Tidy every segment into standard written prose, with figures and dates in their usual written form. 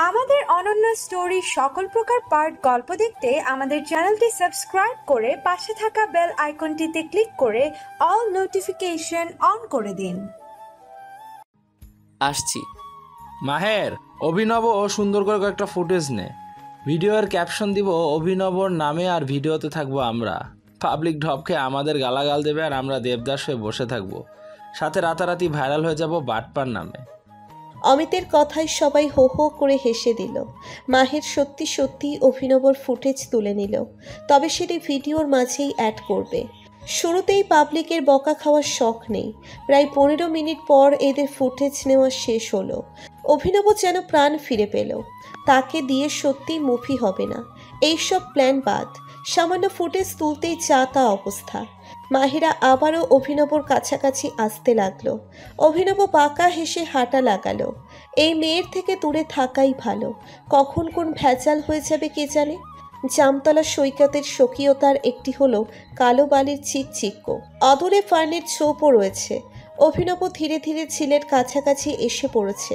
আমাদের অনন্য স্টোরি সকল প্রকার পার্ট গল্প দেখতে আমাদের চ্যানেলটি সাবস্ক্রাইব করে পাশে থাকা বেল আইকনটিতে ক্লিক করে অল নোটিফিকেশন অন করে দিন। আসছি। মাহের, অভিনব ও সুন্দর করে কয়েকটা ফুটেজ নে। ভিডিওর ক্যাপশন দিব অভিনবর নামে, আর ভিডিওতে থাকবো আমরা। পাবলিক ঢপকে আমাদের গালাগাল দেবে আর আমরা দেবদাস হয়ে বসে থাকবো, সাথে রাতারাতি ভাইরাল হয়ে যাব বাটপার নামে। অমিতের কথায় সবাই হো হো করে হেসে দিল। মাহের সত্যি সত্যি অভিনবর ফুটেজ তুলে নিল, তবে সেটি ভিডিওর মাঝেই অ্যাড করবে। শুরুতেই পাবলিকের বকা খাওয়ার শখ নেই। প্রায় 15 মিনিট পর এদের ফুটেজ নেওয়া শেষ হলো। অভিনব যেন প্রাণ ফিরে পেল। তাকে দিয়ে সত্যি মুভি হবে না, এইসব প্ল্যান বাদ। সামান্য ফুটেজ তুলতেই যা তা অবস্থা। মাহিরা আবারও অভিনবর কাছাকাছি আসতে লাগলো। অভিনব বাঁকা হেসে হাঁটা লাগালো। এই মেয়ের থেকে দূরে থাকাই ভালো, কখন কোন ভেজাল হয়ে যাবে কে জানে। জামতলা সৈকতের স্বকীয়তার একটি হলো কালো বালির চিকচিক্য, অদূরে ফার্নের ছোপও রয়েছে। অভিনব ধীরে ধীরে ঝিলের কাছাকাছি এসে পড়েছে।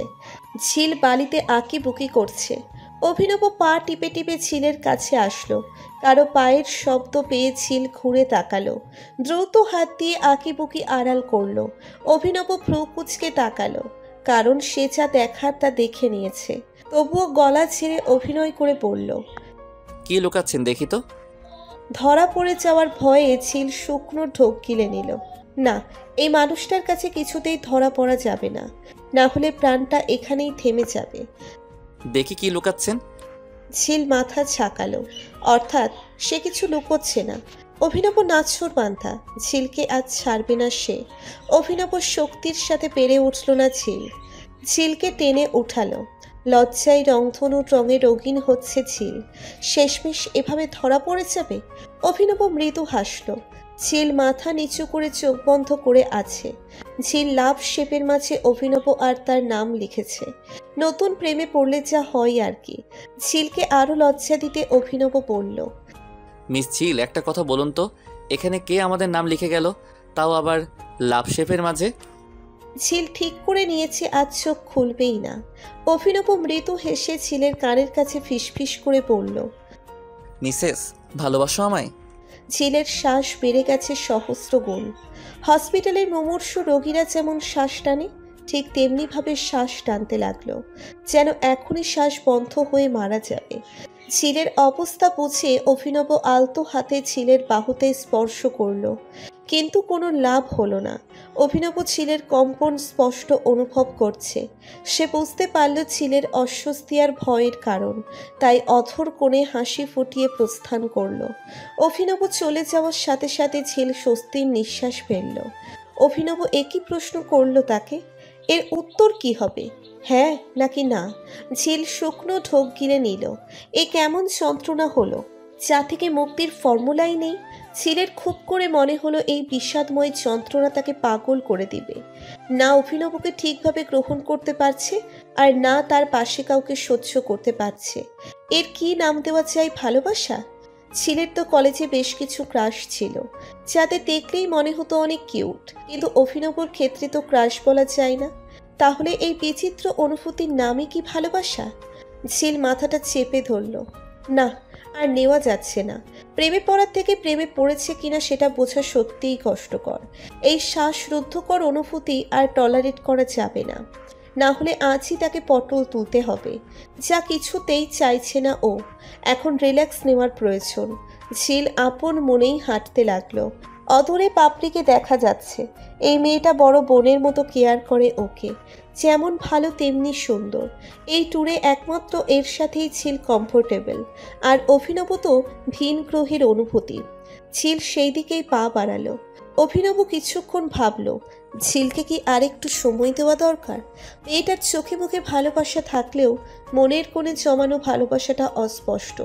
ঝিল বালিতে আঁকিবুকি করছে। অভিনব পা টিপে টিপে ঝিলের কাছে আসলো। কারো পায়ের শব্দ পেয়ে ঝিল ঘুরে তাকালো। দ্রুত হাত দিয়ে আঁকিবুকি আড়াল করলো। অভিনব ভ্রু কুঁচকে তাকালো, কারণ সে যা দেখার তা দেখে নিয়েছে। তবুও গলা ছেড়ে অভিনয় করে বলল, কি লুকাচ্ছেন দেখি তো। ধরা পড়ে যাওয়ার ভয়ে ঝিল শুকনো ঢোক গিলে নিল। না, এই মানুষটার কাছে কিছুতেই ধরা পড়া যাবে না, না হলে প্রাণটা এখানেই থেমে যাবে। দেখি কি লুকাচ্ছেন। ঝিল মাথা ঝাঁকালো, অর্থাৎ সে কিছু লুকোচ্ছে না। অভিনব নাছর বান্ধা, ঝিলকে আজ ছাড়বে না সে। অভিনব শক্তির সাথে পেরে উঠল না ঝিল। ঝিলকে টেনে উঠালো। লজ্জায় রংধনুর রঙে রঙিন হচ্ছে ঝিল। শেষমেশ এভাবে ধরা পড়ে যাবে। অভিনব মৃদু হাসল। ঝিল মাথা নিচু করে চোখ বন্ধ করে আছে। ঝিল লাভ শেপের মাঝে অভিনব আর তার নাম লিখেছে। নতুন প্রেমে পড়লে যা হয় আর কি। ঝিলকে আরো লজ্জা দিতে অভিনব বলল, মিস ঝিল, একটা কথা বলুন তো, এখানে কে আমাদের নাম লিখে গেল, তাও আবার লাভ শেপের মাঝে? ঝিল ঠিক করে নিয়েছে আজ চোখ খুলবেই না। অভিনব মৃদু হেসে ঝিলের কানের কাছে ফিসফিস করে বলল, মিসেস, ভালোবাসো আমায়? ঝিলের শ্বাস বেড়ে গেছে সহস্র গুণ। হসপিটালের মুমূর্ষু রোগীরা যেমন শ্বাস টানে, ঠিক তেমনিভাবে শ্বাস টানতে লাগলো, যেন এখনই শ্বাস বন্ধ হয়ে মারা যাবে। ঝিলের অবস্থা বুঝে অভিনব আলতো হাতে ঝিলের বাহুতে স্পর্শ করলো, কিন্তু কোনো লাভ হলো না। অভিনব ঝিলের কম্পন স্পষ্ট অনুভব করছে। সে বুঝতে পারল ঝিলের অস্বস্তি আর ভয়ের কারণ, তাই অধর কোণে হাসি ফুটিয়ে প্রস্থান করল। অভিনব চলে যাওয়ার সাথে সাথে ঝিল স্বস্তির নিঃশ্বাস ফেলল। অভিনব একই প্রশ্ন করল তাকে, এর উত্তর কি হবে, হ্যাঁ নাকি না? ঝিল শুকনো ঢোক গিলে নিল। এ কেমন যন্ত্রণা হলো, যা থেকে মুক্তির ফর্মুলাই নেই। ঝিলের খুব করে মনে হলো এই বিষাদময় যন্ত্রণা তাকে পাগল করে দিবে। না অভিনবকে ঠিকভাবে গ্রহণ করতে পারছে, আর না তার পাশে কাউকে সহ্য করতে পারছে। এর কি নাম দেওয়া যায় ভালোবাসা? ঝিলের তো কলেজে বেশ কিছু ক্রাশ ছিল, যাদের দেখলেই মনে হতো অনেক কিউট, কিন্তু অভিনবর ক্ষেত্রে তো ক্রাশ বলা যায় না। তাহলে এই বিচিত্র অনুভূতির নামই কি ভালোবাসা? ঝিল মাথাটা চেপে ধরল। না, আর নেওয়া যাচ্ছে না। প্রেমে পড়ার থেকে প্রেমে পড়েছে কিনা সেটা বোঝা সত্যিই কষ্টকর। এই শ্বাসরুদ্ধকর অনুভূতি আর টলারেট করা যাবে না, না হলে আজই তাকে পটল তুলতে হবে, যা কিছুতেই চাইছে না ও। এখন রিল্যাক্স নেওয়ার প্রয়োজন। ঝিল আপন মনেই হাঁটতে লাগলো। অদূরে পাপড়িকে দেখা যাচ্ছে। এই মেয়েটা বড় বোনের মতো কেয়ার করে ওকে, যেমন ভালো তেমনি সুন্দর। এই ট্যুরে একমাত্র এর সাথেই ঝিল কমফোর্টেবল, আর অভিনব তো ভিন গ্রহের অনুভূতি। ঝিল সেই দিকেই পা বাড়ালো। অভিনব কিছুক্ষণ ভাবল, ঝিলকে কি আরেকটু সময় দেওয়া দরকার? মেয়েটার চোখে মুখে ভালোবাসা থাকলেও মনের কোণে জমানো ভালোবাসাটা অস্পষ্ট।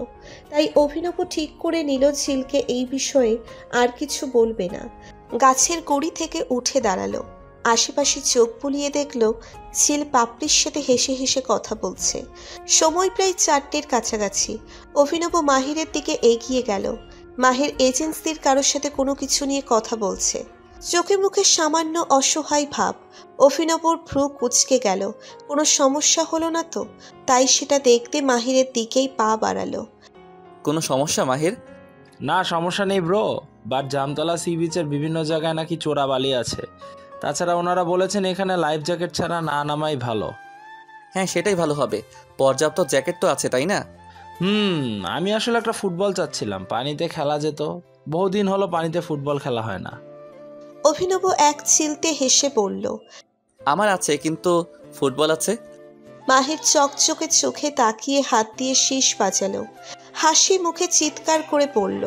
তাই অভিনব ঠিক করে নিল ঝিলকে এই বিষয়ে আর কিছু বলবে না। গাছের গুঁড়ি থেকে উঠে দাঁড়ালো। আশেপাশে চোখ বুলিয়ে দেখল ঝিল পাপড়ির সাথে হেসে হেসে কথা বলছে। সময় প্রায় 4টের কাছাকাছি। অভিনব মাহিরের দিকে এগিয়ে গেল। মাহির এজেন্সির কারোর সাথে কোনো কিছু নিয়ে কথা বলছে। চোখে মুখে সামান্য অসহায় ভাব। অভিনবর ভ্রু কুঁচকে গেল। কোনো সমস্যা হলো না তো? তাই সেটা দেখতে মাহিরের দিকেই পা বাড়ালো। কোনো সমস্যা মাহির? না, সমস্যা নেই ব্রো, বাট জামতলা সি বিচের বিভিন্ন জায়গায় নাকি চোরাবালি আছে। তাছাড়া ওনারা বলেছেন এখানে লাইফ জ্যাকেট ছাড়া না নামাই ভালো। হ্যাঁ, সেটাই ভালো হবে। পর্যাপ্ত জ্যাকেট তো আছে, তাই না? আমি আসলে একটা ফুটবল চাচ্ছিলাম, পানিতে খেলা যেত। বহুদিন হলো পানিতে ফুটবল খেলা হয় না। অভিনব এক চিলতে হেসে বলল। আমার আছে, কিন্তু ফুটবল আছে। মাহির চকচকে চোখে তাকিয়ে হাত দিয়ে শীষ বাজালো। হাসি মুখে চিৎকার করে পড়ল।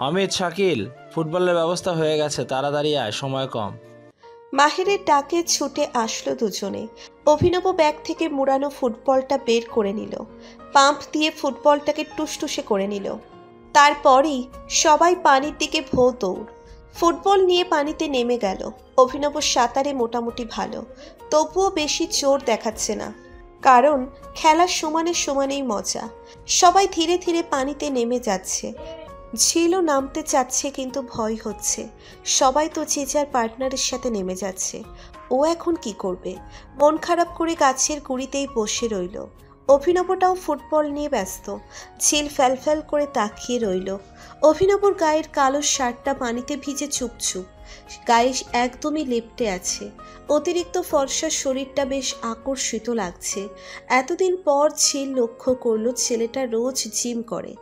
অমিত, শাকিল, ফুটবলের ব্যবস্থা হয়ে গেছে, তাড়াতাড়ি আয়, সময় কম। মাহিরের ডাকে ছুটে আসলো দুজনে। অভিনব ব্যাগ থেকে মুড়ানো ফুটবলটা বের করে নিল। পাম্প দিয়ে ফুটবলটাকে টুসটুসে করে নিল। তারপরই সবাই পানির দিকে ভো দৌড়। ফুটবল নিয়ে পানিতে নেমে গেল। অভিনব সাঁতারে মোটামুটি ভালো, তবুও বেশি জোর দেখাচ্ছে না, কারণ খেলা সমানে সমানেই মজা। সবাই ধীরে ধীরে পানিতে নেমে যাচ্ছে। ঝিলও নামতে চাচ্ছে, কিন্তু ভয় হচ্ছে। সবাই তো যে যার পার্টনারের সাথে নেমে যাচ্ছে। ও এখন কি করবে? মন খারাপ করে গাছের গুঁড়িতেই বসে রইল। অভিনবটাও ফুটবল নিয়ে ব্যস্ত। ঝিল ফ্যালফ্যাল করে তাকিয়ে রইল। অভিনবর গায়ের কালো শার্টটা পানিতে ভিজে চুপচুপ, গায়ে একদমই লেপ্টে আছে। অতিরিক্ত ফর্সা শরীরটা বেশ আকর্ষিত লাগছে। এতদিন পর ঝিল লক্ষ্য করলো ছেলেটা রোজ জিম করে,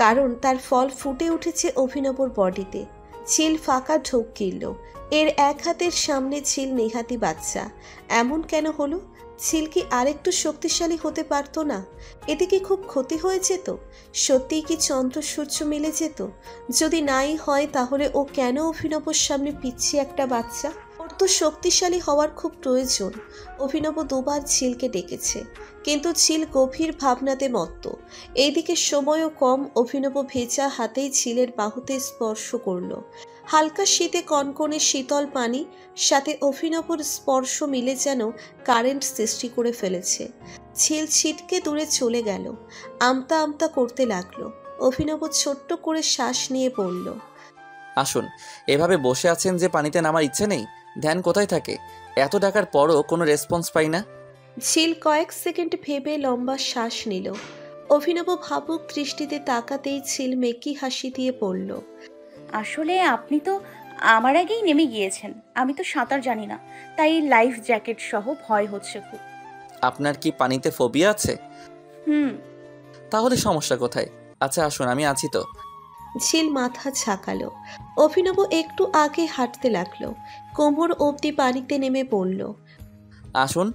কারণ তার ফল ফুটে উঠেছে অভিনবর বডিতে। ঝিল ফাঁকা ঢোক গিলল। এর এক হাতের সামনে ঝিল নেহাতি বাচ্চা। এমন কেন হলো? ঝিল কি আরেকটু শক্তিশালী হতে পারতো না? এতে কি খুব ক্ষতি হয়েছে? তো সত্যিই কি চন্দ্র সূর্য মিলে যেত? যদি নাই হয়, তাহলে ও কেন অভিনবর সামনে পিচ্ছি একটা বাচ্চা? ওর তো শক্তিশালী হওয়ার খুব প্রয়োজন। অভিনব দুবার ঝিলকে ডেকেছে, কিন্তু ঝিল গভীর ভাবনাতে মত্ত। এইদিকে সময়ও কম। অভিনব ভেজা হাতেই ঝিলের বাহুতে স্পর্শ করল। হালকা শীতে কনকনে শীতল পানি সাথে অভিনবর স্পর্শ মিলে যেন কারেন্ট সৃষ্টি করে ফেলেছে। ঝিল ছিটকে দূরে চলে গেল। আমতা আমতা করতে লাগলো। অভিনব ছোট্ট করে শ্বাস নিয়ে বলল, আসুন। এভাবে বসে আছেন যে পানিতে নামার ইচ্ছে নেই? ধ্যান কোথায় থাকে? এত ডাকার পরও কোনো রেসপন্স পাই না। ঝিল কয়েক সেকেন্ড ভেবে লম্বা শ্বাস নিল। অভিনব ভাবুক দৃষ্টিতে তাকাতেই ঝিল মেকি হাসি দিয়ে পড়ল, আসলে আপনি তো আমার আগেই নেমে গিয়েছেন। আমি তো সাঁতার জানি না, তাই লাইফ জ্যাকেট সহ ভয় হচ্ছে খুব। আপনার কি পানিতে ফোবিয়া আছে? হুম। তাহলে সমস্যা কোথায়? আচ্ছা আসুন, আমি আছি তো। ঝিল মাথা ঝাঁকালো। অভিনব একটু আগে হাঁটতে লাগলো। কোমর অবধি পানিতে নেমে পড়ল। আসুন।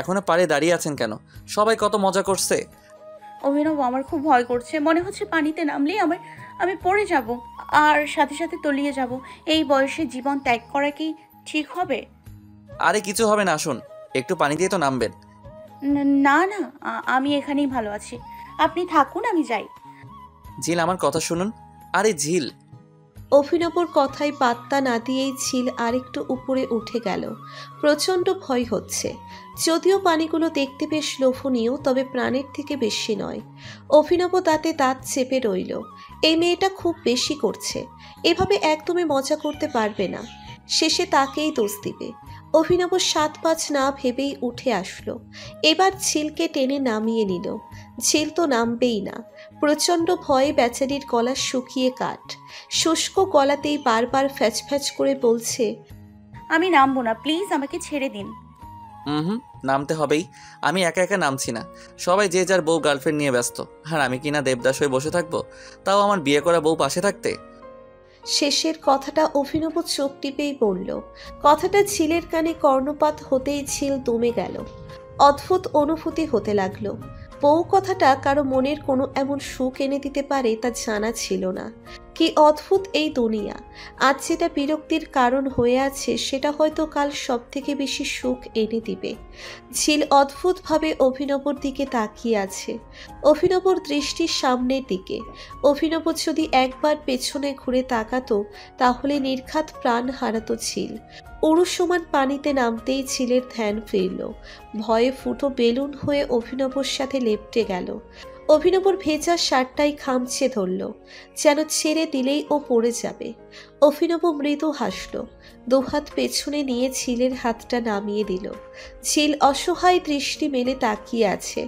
এখনো পাড়ে দাঁড়িয়ে আছেন কেন? সবাই কত মজা করছে। অভিনব, আমার খুব ভয় করছে। মনে হচ্ছে পানিতে নামলেই আমি পড়ে যাব, আর সাথে সাথে তলিয়ে যাব। এই বয়সে জীবন ত্যাগ করা কি ঠিক হবে? আরে কিছু হবে না, আসুন। একটু পানি দিয়ে তো নামবেন। না না, আমি এখানেই ভালো আছি। আপনি থাকুন, আমি যাই। ঝিল, আমার কথা শুনুন। আরে ঝিল। অভিনবর কথায় পাত্তা না দিয়েই ঝিল আরেকটু উপরে উঠে গেল। প্রচণ্ড ভয় হচ্ছে। যদিও পানিগুলো দেখতে বেশ লোভনীয়, তবে প্রাণের থেকে বেশি নয়। অভিনব দাঁতে দাঁত চেপে রইল। এই মেয়েটা খুব বেশি করছে। এভাবে একদমই মজা করতে পারবে না। শেষে তাকেই দোষ দিবে। অভিনব 7-5 না ভেবেই উঠে আসলো। এবার ঝিলকে টেনে নামিয়ে নিল। ঝিল তো নামবেই না। প্রচণ্ড ভয়ে বেচারির গলা শুকিয়ে কাঠ। শুষ্ক গলাতেই বারবার ফ্যাচ ফ্যাচ করে বলছে, আমি নামবো না, প্লিজ আমাকে ছেড়ে দিন। হুম, নামতে হবেই। আমি একা একা নামছি না। সবাই যে যার বউ গার্লফ্রেন্ড নিয়ে ব্যস্ত। আর আমি কিনা দেবদাস হয়ে বসে থাকবো, তাও আমার বিয়ে করা বউ পাশে থাকতে। শেষের কথাটা অভিনব চোখ টিপেই বলল। কথাটা ঝিলের কানে কর্ণপাত হতেই ঝিল দমে গেল। অদ্ভুত অনুভূতি হতে লাগলো। বউ কথাটা কারো মনের কোনো এমন সুখ এনে দিতে পারে তা জানা ছিল না। কি অদ্ভুত এই দুনিয়া! আজ যেটা বিরক্তির কারণ হয়ে আছে, সেটা হয়তো কাল সব থেকে বেশি সুখ এনে দিবে। ঝিল অদ্ভুতভাবে অভিনবর দিকে তাকিয়ে আছে। অভিনবর দৃষ্টির সামনের দিকে। অভিনব যদি একবার পেছনে ঘুরে তাকাতো, তাহলে নির্ঘাত প্রাণ হারাতো ঝিল। উড়ু সমান পানিতে নামতেই ঝিলের ধ্যান ফিরল। ভয়ে ফুটো বেলুন হয়ে অভিনবর সাথে লেপ্টে গেল। অভিনবর ভেজা শার্টটাই খামছে ধরল, যেন ছেড়ে দিলেই ও পড়ে যাবে। অভিনব মৃদু হাসল, দুহাত পেছনে নিয়ে ঝিলের হাতটা নামিয়ে দিল। ঝিল অসহায় দৃষ্টি মেলে তাকিয়ে আছে।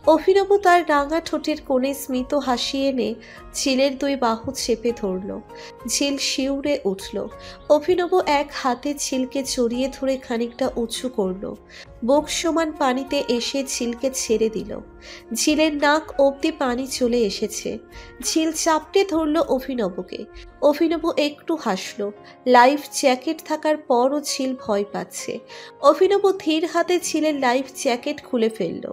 অভিনব তার রাঙা ঠোঁটের কোণে স্মিত হাসি এনে ঝিলের দুই বাহু চেপে ধরল। ঝিল শিউরে উঠল। অভিনব এক হাতে ঝিলকে জড়িয়ে ধরে খানিকটা উঁচু করল। বুক সমান পানিতে এসে ঝিলকে ছেড়ে দিল। ঝিলের নাক অবধি পানি চলে এসেছে। ঝিল চাপটে ধরল অভিনবকে। অভিনব একটু হাসল। লাইফ জ্যাকেট থাকার পরও ঝিল ভয় পাচ্ছে। অভিনব ধীর হাতে ঝিলের লাইফ জ্যাকেট খুলে ফেলল।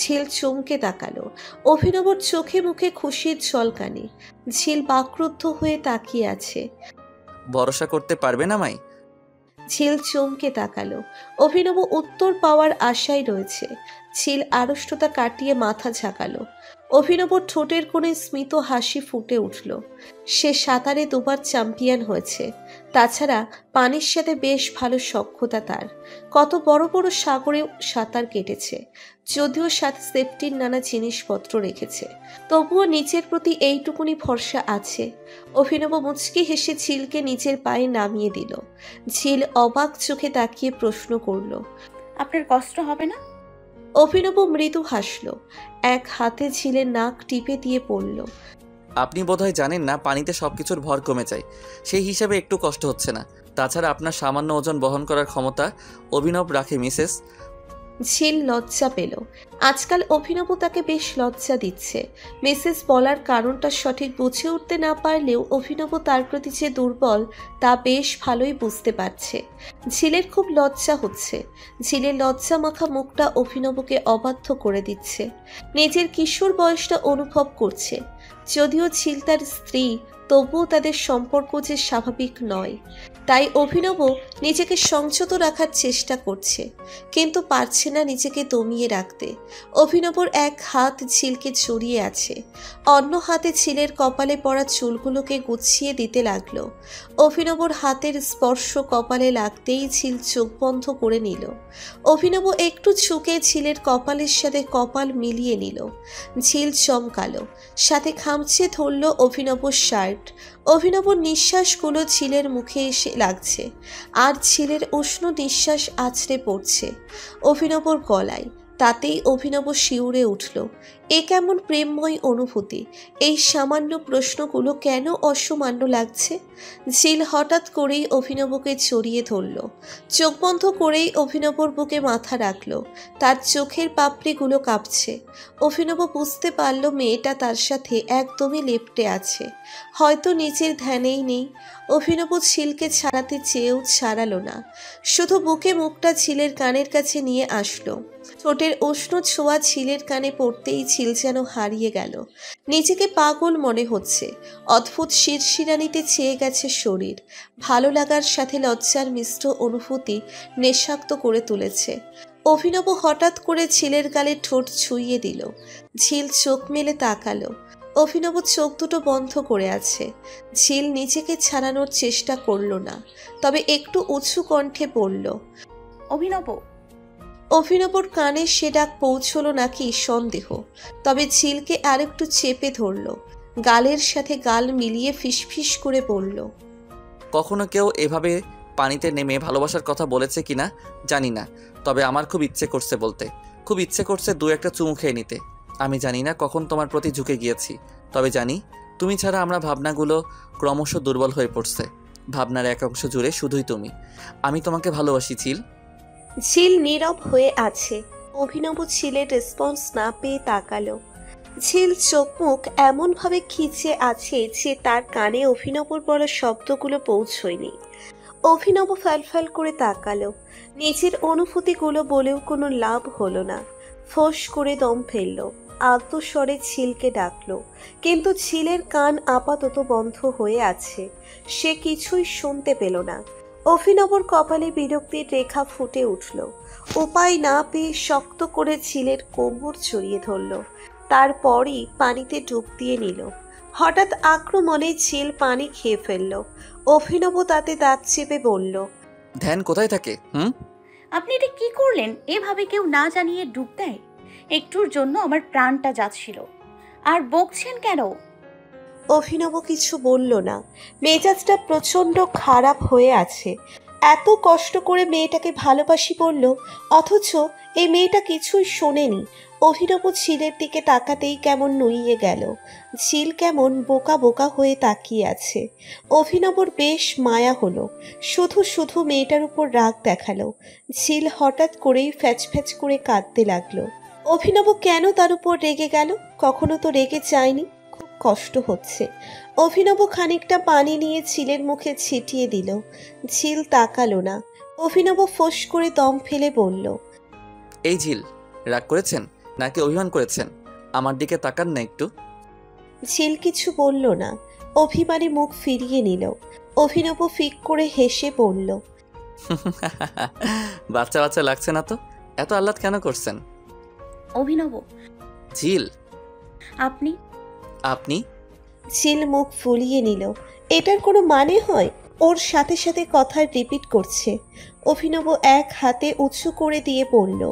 ঝিল চমকে তাকালো। অভিনবর চোখে মুখে খুশির ঝলকানি। ঝিল বাকরুদ্ধ হয়ে তাকিয়ে আছে। ভরসা করতে পারবে না মাই? ঝিল চমকে তাকালো। অভিনব উত্তর পাওয়ার আশায় রয়েছে। ঝিল আড়ষ্টতা কাটিয়ে মাথা ঝাঁকালো। অভিনবর ঠোঁটের কোণে স্মিত হাসি ফুটে উঠল। সে সাঁতারে দুবার চ্যাম্পিয়ন হয়েছে। তাছাড়া পানির সাথে বেশ ভালো সখ্যতা তার। কত বড় বড় সাগরেও সাঁতার কেটেছে, যদিও সাথে সেফটির নানা জিনিসপত্র রেখেছে। তবুও নিচের প্রতি এইটুকুনি ভরসা আছে। অভিনব মুচকি হেসে ঝিলকে নিচের পায়ে নামিয়ে দিল। ঝিল অবাক চোখে তাকিয়ে প্রশ্ন করল, আপনার কষ্ট হবে না? অভিনব মৃদু হাসল। এক হাতে ঝিলের নাক টিপে দিয়ে পড়ল, আপনি বোধহয় জানেন না পানিতে সব কিছুর ভর কমে যায়, সেই হিসাবে একটু কষ্ট হচ্ছে না। তাছাড়া আপনার সামান্য ওজন বহন করার ক্ষমতা অভিনব রাখে মিসেস। ঝিল লজ্জা পেল। আজকাল অভিনব তাকে বেশ লজ্জা দিচ্ছে। মিসেস বলার কারণটা সঠিক বুঝে উঠতে না পারলেও অভিনব তার প্রতি যে দুর্বল তা বেশ ভালোই বুঝতে পারছে। ঝিলের খুব লজ্জা হচ্ছে। ঝিলের লজ্জা মাখা মুখটা অভিনবকে অবাধ্য করে দিচ্ছে। নিজের কিশোর বয়সটা অনুভব করছে। যদিও ঝিল তার স্ত্রী, তবুও তাদের সম্পর্ক যে স্বাভাবিক নয়। তাই অভিনব নিজেকে সংযত রাখার চেষ্টা করছে, কিন্তু পারছে না নিজেকে দমিয়ে রাখতে। অভিনবর এক হাত ঝিলকে জড়িয়ে আছে, অন্য হাতে ঝিলের কপালে পড়া চুলগুলোকে গুছিয়ে দিতে লাগলো। অভিনবর হাতের স্পর্শ কপালে লাগতেই ঝিল চোখ বন্ধ করে নিল। অভিনব একটু ঝুঁকে ঝিলের কপালের সাথে কপাল মিলিয়ে নিল। ঝিল চমকালো, সাথে খামচে ধরল অভিনবর শার্ট। অভিনবর নিঃশ্বাসগুলো ঝিলের মুখে এসে লাগছে, আর ঝিলের উষ্ণ নিঃশ্বাস আছড়ে পড়ছে অভিনবর গলায়। তাতেই অভিনব শিউরে উঠল। এ কেমন প্রেমময় অনুভূতি! এই সামান্য প্রশ্নগুলো কেন অসামান্য লাগছে? ঝিল হঠাৎ করেই অভিনবকে জড়িয়ে ধরল। চোখ বন্ধ করেই অভিনবর বুকে মাথা রাখল। তার চোখের পাপড়িগুলো কাঁপছে। অভিনব বুঝতে পারল মেয়েটা তার সাথে একদমই লেপ্টে আছে, হয়তো নিজের ধ্যানেই নেই। অভিনব ঝিলকে ছাড়াতে চেয়েও ছাড়ালো না, শুধু বুকে মুখটা ঝিলের কানের কাছে নিয়ে আসলো। ঠোঁটের উষ্ণ ছোঁয়া ঝিলের কানে পড়তেই ঝিল যেন হারিয়ে গেল। নিজেকে পাগল মনে হচ্ছে। অদ্ভুত শিরশিরানিতে ছেয়ে গেছে শরীর। ভালো লাগার সাথে লজ্জার মিশ্র অনুভূতি নেশাক্ত করে তুলেছে। অভিনব হঠাৎ করে ঝিলের গালে ঠোঁট ছুঁইয়ে দিল। ঝিল চোখ মেলে তাকালো। অভিনব চোখ দুটো বন্ধ করে আছে। ঝিল নিজেকে ছাড়ানোর চেষ্টা করল না, তবে একটু উঁচু কণ্ঠে বলল, অভিনব। অভিনবর কানে সে ডাক পৌঁছলো নাকি সন্দেহ, তবে ঝিলকে আরেকটু চেপে ধরল। গালের সাথে গাল মিলিয়ে ফিসফিস করে বলল, কখনো কেউ এভাবে পানিতে নেমে ভালোবাসার কথা বলেছে কিনা জানি না, তবে আমার খুব ইচ্ছে করছে বলতে। খুব ইচ্ছে করছে দু একটা চুমু খেয়ে নিতে। আমি জানি না কখন তোমার প্রতি ঝুঁকে গিয়েছি, তবে জানি তুমি ছাড়া আমরা ভাবনাগুলো ক্রমশ দুর্বল হয়ে পড়ছে। ভাবনার এক অংশ জুড়ে শুধুই তুমি। আমি তোমাকে ভালোবাসি ঝিল। ঝিল নীরব হয়ে আছে। অভিনব ঝিলের রেসপন্স না পেয়ে তাকালো। ঝিল চোখ মুখ এমনভাবে খিচে আছে যে তার কানে অভিনবর বলা শব্দগুলো পৌঁছয়নি। অভিনব ফ্যালফ্যাল করে তাকালো। নিজের অনুভূতিগুলো বলেও কোনো লাভ হলো না। ফোঁস করে দম ফেললো। আদ্যস্বরে ঝিলকে ডাকলো, কিন্তু ঝিলের কান আপাতত বন্ধ হয়ে আছে। সে কিছুই শুনতে পেল না। অভিনবর কপালে বিরক্তির রেখা ফুটে উঠল। উপায় না পেয়ে শক্ত করে ঝিলের কোমর জড়িয়ে ধরল। তারপরই পানিতে ডুব দিয়ে নিল। হঠাৎ আক্রমণে ঝিল পানি খেয়ে ফেলল। অভিনব তাতে দাঁত চেপে বলল, ধ্যান কোথায় থাকে? আপনি এটা কি করলেন? এভাবে কেউ না জানিয়ে ডুব দেয়? একটুর জন্য আমার প্রাণটা যাচ্ছিল, আর বকছেন কেন? অভিনব কিছু বলল না। মেজাজটা প্রচণ্ড খারাপ হয়ে আছে। এত কষ্ট করে মেয়েটাকে ভালোবাসি বলল, অথচ এই মেয়েটা কিছুই শোনেনি। অভিনব ঝিলের দিকে তাকাতেই কেমন নুইয়ে গেল। ঝিল কেমন বোকা বোকা হয়ে তাকিয়ে আছে। অভিনবর বেশ মায়া হলো। শুধু শুধু মেয়েটার উপর রাগ দেখালো। ঝিল হঠাৎ করেই ফ্যাচ ফ্যাচ করে কাঁদতে লাগলো। অভিনব কেন তার উপর রেগে গেল? কখনো তো রেগে যায়নি। খুব কষ্ট হচ্ছে। অভিনব খানিকটা পানি নিয়ে ঝিলের মুখে ছিটিয়ে দিল। ঝিল তাকালো না। অভিনব ফোঁস করে দম ফেলে বলল, এই ঝিল, রাগ করেছেন নাকি অভিমান করেছেন? আমার দিকে তাকান না একটু। ঝিল কিছু বলল না। অভিমানী মুখ ফিরিয়ে নিল। অভিনব ফিক করে হেসে বলল, বাচ্চা বাচ্চা লাগছে না তো? এত আহ্লাদ কেন করছেন? অভিনব, ঝিল, আপনি? আপনি? ঝিল মুখ ফুলিয়ে নিল। এটার কোনো মানে হয়? ওর সাথে সাথে কথা রিপিট করছে। অভিনব এক হাতে উঁচু করে দিয়ে বলল,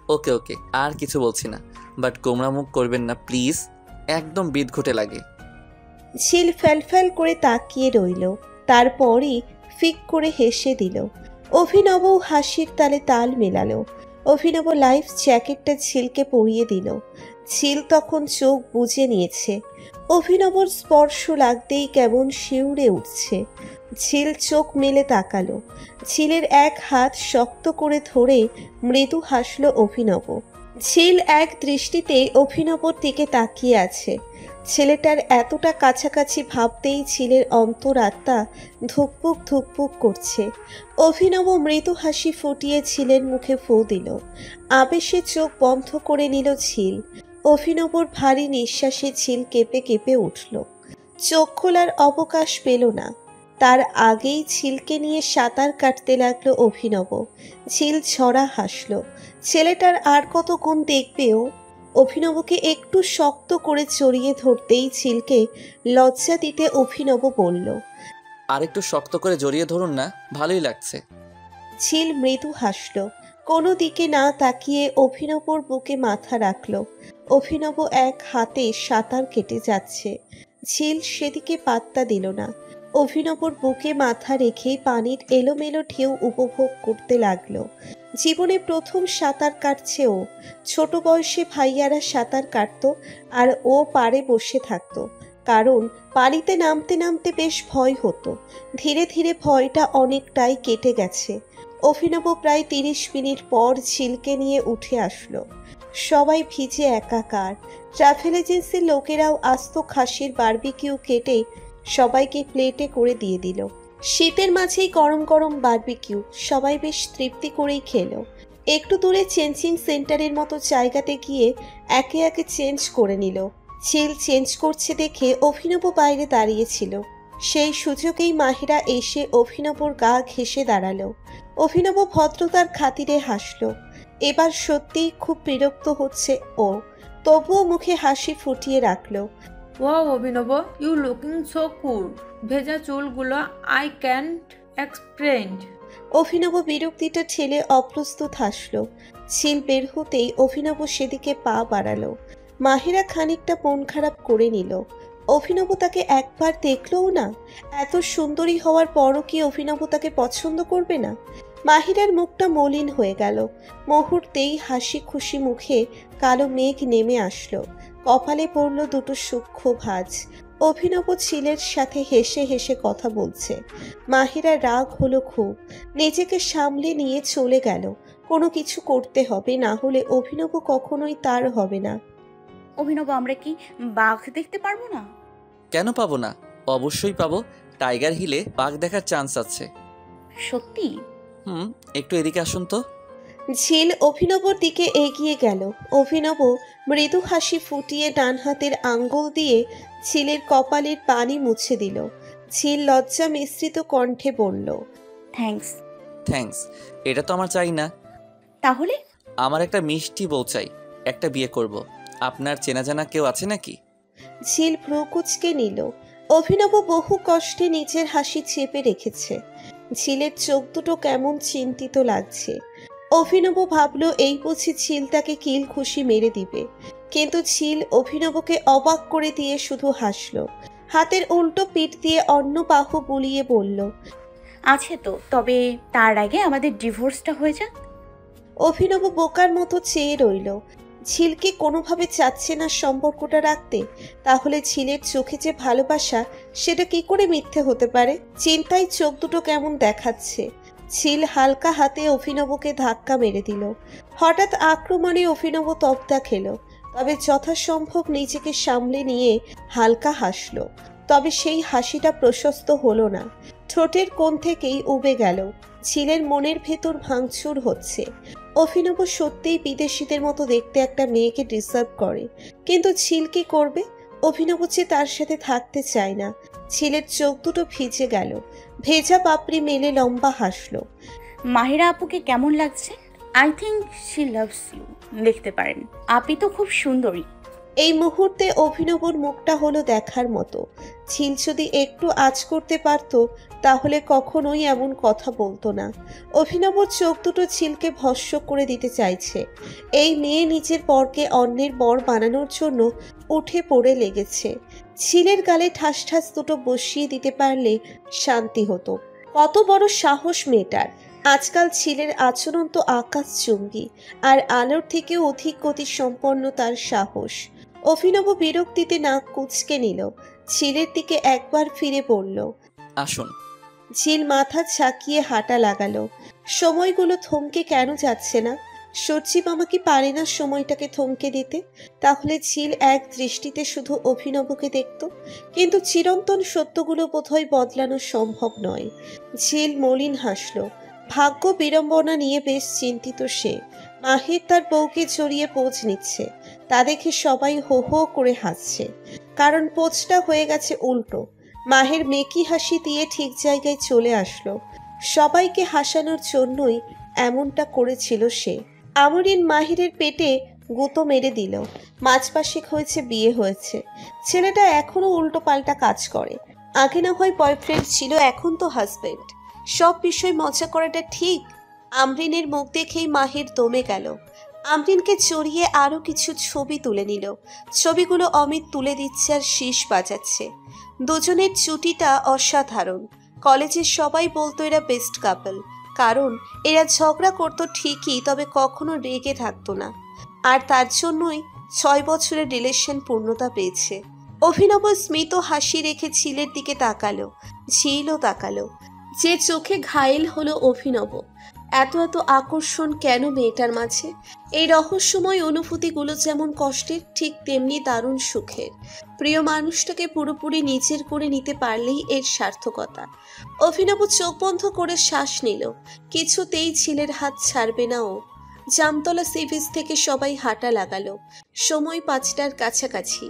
ওকে ওকে, আর কিছু বলছি না, বাট গোমরা মুখ করবেন না প্লিজ, একদম বিদঘুটে লাগে। ঝিল ফ্যালফ্যাল করে তাকিয়ে রইল। তারপরই ফিক করে হেসে দিল। অভিনবও হাসির তালে তাল মেলালো। অভিনব লাইফ জ্যাকেটটা ঝিলকে পরিয়ে দিল। ঝিল তখন চোখ বুজে নিয়েছে। অভিনবর স্পর্শ লাগতেই কেমন শিউরে উঠছে। ঝিল চোখ মেলে তাকালো। ঝিলের এক হাত শক্ত করে ধরে মৃদু হাসল অভিনব। ঝিল এক দৃষ্টিতে অভিনবর দিকে তাকিয়ে আছে। ছেলেটার এতটা কাছাকাছি ভাবতেই ঝিলের অন্তরাত্মা ধুকপুক ধুকপুক করছে। অভিনব মৃদু হাসি ফুটিয়ে ঝিলের মুখে ফু দিল। আবেশে চোখ বন্ধ করে নিল ঝিল। অভিনবর ভারী নিঃশ্বাসে ঝিল কেঁপে কেঁপে উঠল। চোখ খোলার অবকাশ পেল না। তার আগেই ঝিলকে নিয়ে সাঁতার কাটতে লাগলো অভিনব। ঝিল ছড়া হাসল। ছেলেটার আর কত গুণ দেখবেও। অভিনবকে একটু শক্ত করে জড়িয়ে ধরতেই ঝিলকে লজ্জা দিতে অভিনব বলল, আর একটু শক্ত করে জড়িয়ে ধরুন না, ভালোই লাগছে। ঝিল মৃদু হাসল। কোনো দিকে না তাকিয়ে অভিনবর বুকে মাথা রাখল। অভিনব এক হাতে সাঁতার কেটে যাচ্ছে। ঝিল সেদিকে পাত্তা দিল না। অভিনবর বুকে মাথা রেখে পানির এলোমেলো ঢেউ উপভোগ করতে লাগলো। জীবনে প্রথম সাঁতার কাটছে ও। ছোট বয়সে ভাইয়ারা সাঁতার কাটতো আর ও পাড়ে বসে থাকতো, কারণ পানিতে নামতে নামতে বেশ ভয় হতো। ধীরে ধীরে ভয়টা অনেকটাই কেটে গেছে। অভিনব প্রায় 30 মিনিট পর ঝিলকে নিয়ে উঠে আসলো। সবাই ভিজে একাকার। ট্রাভেল এজেন্সির লোকেরাও আস্ত খাসির বারবিকিউ কেটে সবাইকে প্লেটে করে দিয়ে দিল। শীতের মাঝেই গরম গরম বারবিকিউ সবাই বেশ তৃপ্তি করেই খেলো। একটু দূরে চেঞ্জিং সেন্টারের মতো জায়গাতে গিয়ে একে একে চেঞ্জ করে নিল। ঝিল চেঞ্জ করছে দেখে অভিনব বাইরে দাঁড়িয়েছিল। সেই সুযোগেই মাহিরা এসে অভিনবর গা ঘেঁষে দাঁড়ালো। অভিনব ভদ্রতার খাতিরে হাসল। এবার সত্যিই খুব বিরক্ত হচ্ছে ও, তবুও মুখে হাসি ফুটিয়ে রাখলো। ওয়াও অভিনব, ইউ লুকিং সো কুল। ভেজা চুলগুলো আই ক্যান্ট এক্সপ্লেন। অভিনব বিরক্তিটা ঠেলে অপ্রস্তুত হাসল। ঝিল বের হতেই অভিনব সেদিকে পা বাড়ালো। মাহিরা খানিকটা মন খারাপ করে নিল। অভিনব তাকে একবার দেখলও না। এত সুন্দরী হওয়ার পরও কি অভিনব তাকে পছন্দ করবে না? মাহিরার মুখটা মলিন হয়ে গেল। মুহূর্তেই হাসি খুশি মুখে কালো মেঘ নেমে আসলো। কপালে পড়ল দুটো সূক্ষ্ম ভাঁজ। অভিনব ঝিলের সাথে হেসে হেসে কথা বলছে। মাহিরা রাগ হলো খুব। নিজেকে সামলে নিয়ে চলে গেল। কোনো কিছু করতে হবে, না হলে অভিনব কখনোই তার হবে না। অভিনব, আমরা কি বাঘ দেখতে পারবো না? কেন পাবো না? অবশ্যই পাবো। টাইগার হিলে বাঘ দেখার চান্স আছে। সত্যি? একটু এদিকে আসুন তো। ঝিল অভিনবর দিকে এগিয়ে গেল। অভিনব মৃদু হাসি ফুটিয়ে ডান হাতের আঙ্গুল দিয়ে ঝিলের কপালের পানি মুছে দিল। ঝিল লজ্জা মিশ্রিত কণ্ঠে বলল, থ্যাঙ্কস। থ্যাঙ্কস? এটা তো আমার চাই না। তাহলে? আমার একটা মিষ্টি বউ চাই, একটা বিয়ে করব। আপনার চেনা জানা কেউ আছে নাকি? ঝিল ভ্রু কুঁচকে নিল। অভিনব বহু কষ্টে নিজের হাসি চেপে রেখেছে। ঝিলের চোখ দুটো কেমন চিন্তিত লাগছে। অভিনব ভাবল এই বুঝি ঝিল তাকে কিল খুশি মেরে দিবে, কিন্তু ঝিল অভিনবকে অবাক করে দিয়ে শুধু হাসল। হাতের উল্টো পিঠ দিয়ে অন্য বাহু বুলিয়ে বলল, আছে তো, তবে তার আগে আমাদের ডিভোর্সটা হয়ে যাক। অভিনব বোকার মতো চেয়ে রইল। ঝিলকে কোনোভাবে চাচ্ছে না সম্পর্কটা রাখতে, তাহলে ঝিলের চোখে যে ভালোবাসা সেটা কি করে মিথ্যে হতে পারে? চিন্তায় চোখ দুটো কেমন দেখাচ্ছে। ঝিল হালকা হাতে অভিনবকে ধাক্কা মেরে দিল। হঠাৎ আক্রমণে অভিনব তপ্তা খেল, তবে যথাসম্ভব নিজেকে সামলে নিয়ে হালকা হাসল। তবে সেই হাসিটা প্রশস্ত হলো না, ঠোঁটের কোণ থেকেই উবে গেল। ঝিলের মনের ভেতর ভাঙচুর হচ্ছে। অভিনব সত্যিই বিদেশিদের মতো দেখতে একটা মেয়েকে ডিজার্ভ করে, কিন্তু ঝিল কি করবে? অভিনব যে তার সাথে থাকতে চায় না। ঝিলের চোখ দুটো ভিজে গেল, ভেজা পাপড়ি মেলে লম্বা হাসলো। মাহিরা আপুকে কেমন লাগছে? I think she loves you. লিখতে পারেন, আপনি তো খুব সুন্দরী। এই মুহূর্তে অভিনবর মুখটা হলো দেখার মতো। ঝিল যদি একটু আঁচ করতে পারত তাহলে কখনোই এমন কথা বলতো না। অভিনবর চোখ দুটো ঝিলকে ভস্ম করে দিতে চাইছে। এই মেয়ে নিজের বরকে অন্যের বর বানানোর জন্য উঠে পড়ে লেগেছে। ঝিলের গালে ঠাস ঠাস দুটো বসিয়ে দিতে পারলে শান্তি হতো। কত বড় সাহস মেয়েটার! আজকাল ঝিলের আচরণ তো আকাশচুম্বী, আর আলোর থেকেও অধিক গতিসম্পন্ন তার সাহস। অভিনব বিরক্তিতে নাক কুঁচকে নিল। ঝিলের দিকে একবার ফিরে পড়ল। আসুন। ঝিল মাথা ঝাঁকিয়ে হাঁটা লাগালো। সময়গুলো থমকে কেন যাচ্ছে না? সজীব আমাকে পারে না সময়টাকে থমকে দিতে? তাহলে ঝিল এক দৃষ্টিতে শুধু অভিনবকে দেখত। কিন্তু চিরন্তন সত্যগুলো বোধহয় বদলানো সম্ভব নয়। ঝিল মলিন হাসল। ভাগ্য বিড়ম্বনা নিয়ে বেশ চিন্তিত সে। মাহির তার বউকে জড়িয়ে পোজ নিচ্ছে, তা দেখে সবাই হো হো করে হাসছে। কারণ পোজটা হয়ে গেছে উল্টো। মাহের মেকি হাসি দিয়ে ঠিক জায়গায় চলে আসলো। সবাইকে হাসানোর জন্যই এমনটা করেছিল সে। আমরিন মাহিরের পেটে গুঁতো মেরে দিল। মাঝপাশে হয়েছে, বিয়ে হয়েছে। ছেলেটা এখনো উল্টো পাল্টা কাজ করে। আগে না হয় বয়ফ্রেন্ড ছিল, এখন তো হাজবেন্ড। সব বিষয় মজা করাটা ঠিক? আমরিনের মুখ দেখেই মাহির দমে গেল। আমরিনকে চড়িয়ে আরো কিছু ছবি তুলে নিল। ছবিগুলো অমিত তুলে দিচ্ছে আর শীষ বাজাচ্ছে। দুজনের জুটিটা অসাধারণ। কলেজের সবাই বলতো এরা বেস্ট কাপল, কারণ এরা ঝগড়া করতো ঠিকই, তবে কখনো রেগে থাকতো না। আর তার জন্যই 6 বছরের রিলেশন পূর্ণতা পেয়েছে। অভিনব স্মিত হাসি রেখে ঝিলের দিকে তাকালো। ঝিলও তাকালো। যে চোখে ঘায়েল হলো অভিনব। এত এত আকর্ষণ কেন মেয়েটার মাঝে? এই রহস্যময় অনুভূতিগুলো যেমন কষ্টের, ঠিক তেমনি দারুণ সুখের। প্রিয় মানুষটাকে পুরোপুরি নিজের করে নিতে পারলেই এর সার্থকতা। অভিনব চোখ বন্ধ করে শ্বাস নিল। কিছুতেই ঝিলের হাত ছাড়বে না ও। জামতলা সি বিচ থেকে সবাই হাঁটা লাগালো। সময় 5টার কাছাকাছি।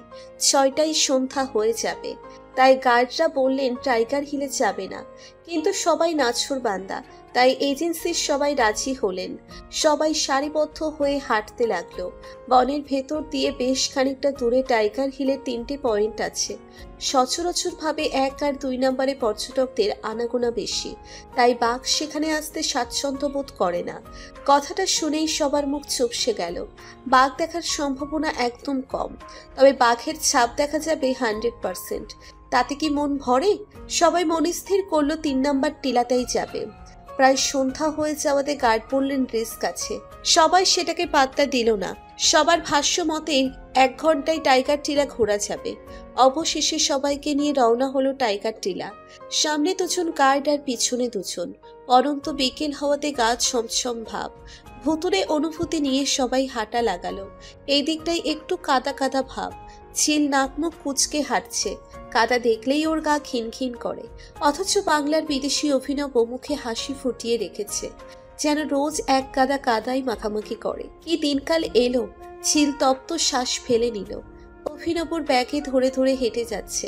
6টায় সন্ধ্যা হয়ে যাবে। তাই গার্ডরা বললেন টাইগার হিলে যাবে না, কিন্তু সবাই নাছোড় বান্দা, তাই এজেন্সির সবাই রাজি হলেন। সবাই সারিবদ্ধ হয়ে হাঁটতে লাগলো। বনের ভেতর দিয়ে বেশ খানিকটা দূরে টাইগার হিলের 3টে পয়েন্ট আছে। সচরাচর ভাবে 1 আর 2 নম্বরে পর্যটকদের আনাগোনা বেশি, তাই বাঘ সেখানে আসতে স্বাচ্ছন্দ্য বোধ করে না। কথাটা শুনেই সবার মুখ চুপসে গেল। বাঘ দেখার সম্ভাবনা একদম কম, তবে বাঘের ছাপ দেখা যাবে 100%। তাতে কি মন ভরে? সবাই মনস্থির করলো 3 নম্বর টিলাটাই যাবে। প্রায় সন্ধ্যা হয়ে যাওয়াতে গার্ড বললেন রিস্ক আছে। সবাই সেটাকে পাত্তা দিল না। সবার ভাষ্য মতে 1 ঘন্টায় টাইগার টিলা ঘোরা যাবে। অবশেষে সবাইকে নিয়ে রওনা হলো টাইগার টিলা। সামনে 2 জন গার্ড আর পিছনে 2 জন। পরন্ত বিকেল হওয়াতে গা ছমছম ভাব। ভুতুরে অনুভূতি নিয়ে সবাই হাঁটা লাগালো। এই দিকটাই একটু কাদা কাদা ভাব। ঝিল নাক মুখ কুচকে হাঁটছে। কাদা দেখলেই ওর গা খিনখিন করে, অথচ বাংলার বিদেশি অভিনব মুখে হাসি ফুটিয়ে রেখেছে, যেন রোজ এক গাদা কাদাই মাখামাখি করে। কি দিনকাল এলো! ঝিল তপ্ত শ্বাস ফেলে নিল। অভিনবর ব্যাগে ধরে ধরে হেঁটে যাচ্ছে।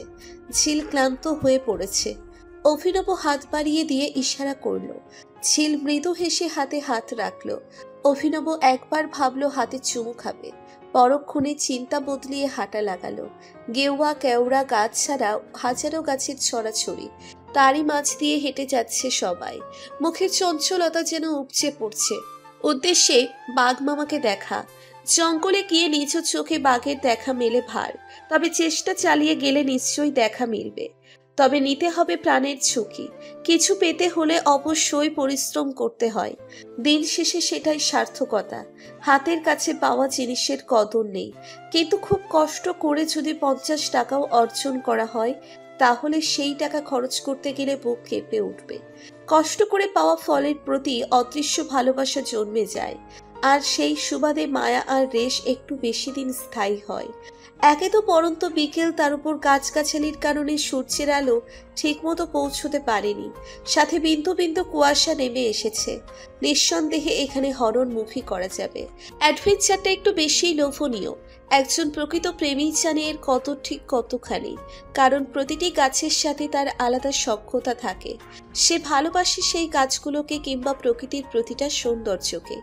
ঝিল ক্লান্ত হয়ে পড়েছে। অভিনব হাত বাড়িয়ে দিয়ে ইশারা করলো। ঝিল মৃদু হেসে হাতে হাত রাখলো। অভিনব একবার ভাবলো হাতে চুমু খাবে। পরক্ষণে চিন্তা বদলিয়ে হাঁটা লাগালো। গেওয়া কেওড়া গাছ ছাড়া হাজারো গাছের ছড়াছড়ি, তারই মাঝ দিয়ে হেঁটে যাচ্ছে সবাই। মুখের চঞ্চলতা যেন উপচে পড়ছে। উদ্দেশ্যে বাঘ মামাকে দেখা। জঙ্গলে গিয়ে নিজ চোখে বাঘের দেখা মেলে ভার, তবে চেষ্টা চালিয়ে গেলে নিশ্চয়ই দেখা মিলবে। তবে নিতে হবে প্রাণের ঝুঁকি। কিছু পেতে হলে অবশ্যই পরিশ্রম করতে হয়। দিন শেষে সেটাই সার্থকতা। হাতের কাছে পাওয়া জিনিসের কদর নেই, কিন্তু খুব কষ্ট করে যদি 50 টাকাও অর্জন করা হয়, তাহলে সেই টাকা খরচ করতে গেলে বুক কেঁপে উঠবে। কষ্ট করে পাওয়া ফলের প্রতি অদৃশ্য ভালোবাসা জন্মে যায়, আর সেই সুবাদে মায়া আর রেশ একটু বেশি দিন স্থায়ী হয়। একে তো পরন্ত বিকেল, তার উপর গাছগাছালির কারণে সূর্যের আলো ঠিকমতো পৌঁছতে পারেনি, সাথে বিন্দু বিন্দু কুয়াশা নেমে এসেছে। নিঃসন্দেহে এখানে হরণমুখী করা যাবে। অ্যাডভেঞ্চারটা একটু বেশিই লোভনীয়। একজন প্রকৃত প্রেমী জানে এর কত ঠিক কতখানি, কারণ প্রতিটি গাছের সাথে তার আলাদা সখ্যতা থাকে। সে ভালোবাসে সেই গাছগুলোকে কিংবা প্রকৃতির প্রতিটা সৌন্দর্যকে।